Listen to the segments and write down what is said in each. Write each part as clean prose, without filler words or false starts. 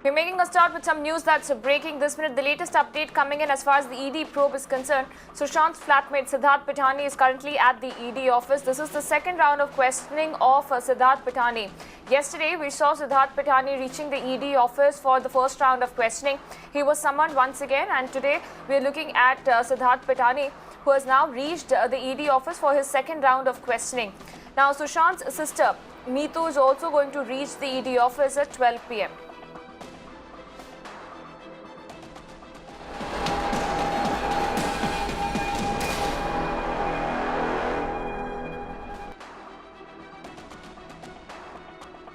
We're making a start with some news that's breaking this minute. The latest update coming in as far as the ED probe is concerned. Sushant's flatmate Siddharth Pithani is currently at the ED office. This is the second round of questioning of Siddharth Pithani. Yesterday, we saw Siddharth Pithani reaching the ED office for the first round of questioning. He was summoned once again, and today we're looking at Siddharth Pithani, who has now reached the ED office for his second round of questioning. Now, Sushant's sister, Meetu, is also going to reach the ED office at 12 p.m.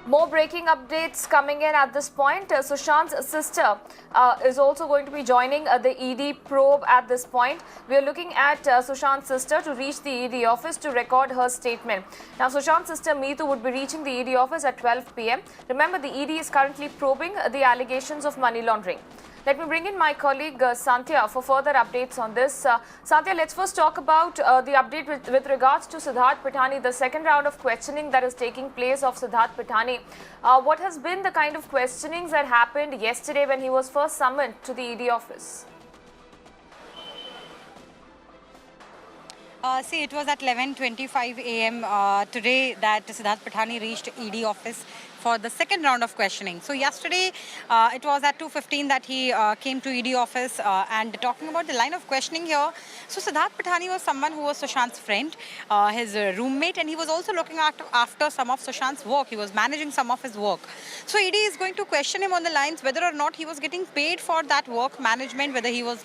More breaking updates coming in at this point. Sushant's sister is also going to be joining the ED probe at this point. We are looking at Sushant's sister to reach the ED office to record her statement. Now, Sushant's sister Meetu would be reaching the ED office at 12 p.m. Remember, the ED is currently probing the allegations of money laundering. Let me bring in my colleague Sandhya for further updates on this. Sandhya, let's first talk about the update with regards to Siddharth Pithani, the second round of questioning that is taking place of Siddharth Pithani. What has been the kind of questionings that happened yesterday when he was first summoned to the ED office? See, it was at 11:25 a.m. Today that Siddharth Pithani reached ED office for the second round of questioning. So yesterday, it was at 2:15 that he came to ED office and talking about the line of questioning here. So Siddharth Pithani was someone who was Sushant's friend, his roommate, and he was also looking after some of Sushant's work. He was managing some of his work. So ED is going to question him on the lines whether or not he was getting paid for that work management, whether he was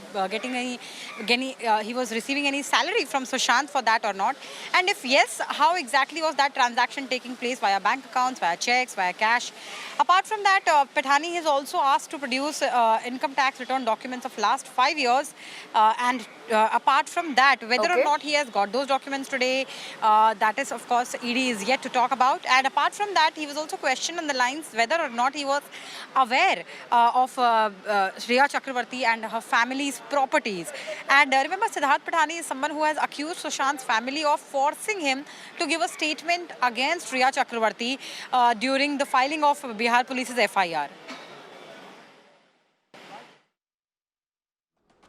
he was receiving any salary from Sushant for that or not. And if yes, how exactly was that transaction taking place, via bank accounts, via checks, via cash. Apart from that, Pithani is also asked to produce income tax return documents of last 5 years. Apart from that, whether or not he has got those documents today, that is, of course, ED is yet to talk about. And apart from that, he was also questioned on the lines whether or not he was aware of Riya Chakravarti and her family's properties. And remember, Siddharth Pithani is someone who has accused Sushant's family of forcing him to give a statement against Riya Chakravarti during the filing of Bihar Police's FIR.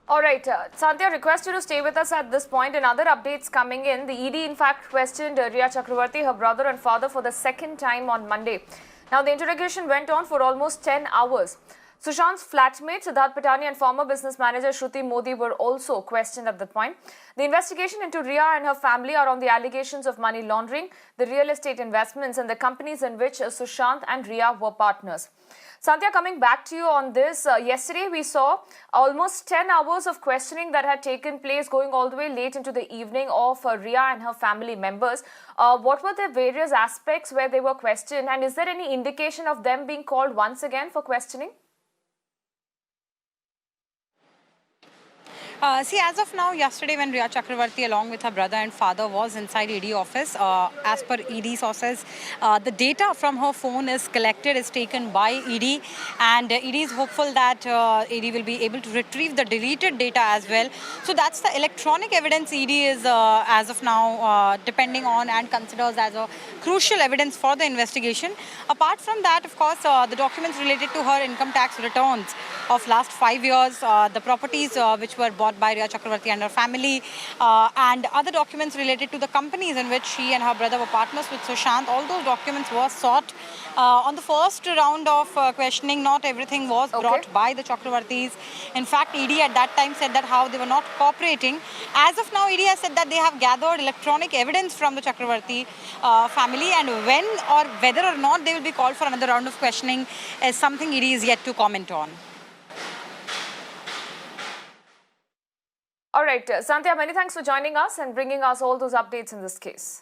All right, Sandhya, request you to stay with us at this point. And other updates coming in. The ED, in fact, questioned Riya Chakravarti, her brother and father, for the second time on Monday. Now, the interrogation went on for almost 10 hours. Sushant's flatmate, Siddharth Pithani, and former business manager Shruti Modi were also questioned at that point. The investigation into Riya and her family are on the allegations of money laundering, the real estate investments, and the companies in which Sushant and Riya were partners. Sandhya, coming back to you on this, yesterday we saw almost 10 hours of questioning that had taken place, going all the way late into the evening, of Riya and her family members. What were the various aspects where they were questioned, and is there any indication of them being called once again for questioning? See, as of now, yesterday when Riya Chakravarti along with her brother and father was inside ED office, as per ED sources, the data from her phone is collected, is taken by ED, and ED is hopeful that ED will be able to retrieve the deleted data as well. So that's the electronic evidence ED is, as of now, depending on and considers as a crucial evidence for the investigation. Apart from that, of course, the documents related to her income tax returns of last 5 years, the properties which were bought by Riya Chakravarti and her family, and other documents related to the companies in which she and her brother were partners with Sushant. All those documents were sought. On the first round of questioning, not everything was brought by the Chakravartis. In fact, ED at that time said that how they were not cooperating. As of now, ED has said that they have gathered electronic evidence from the Chakravarti family, and when or whether or not they will be called for another round of questioning is something ED is yet to comment on. All right, Sandhya, many thanks for joining us and bringing us all those updates in this case.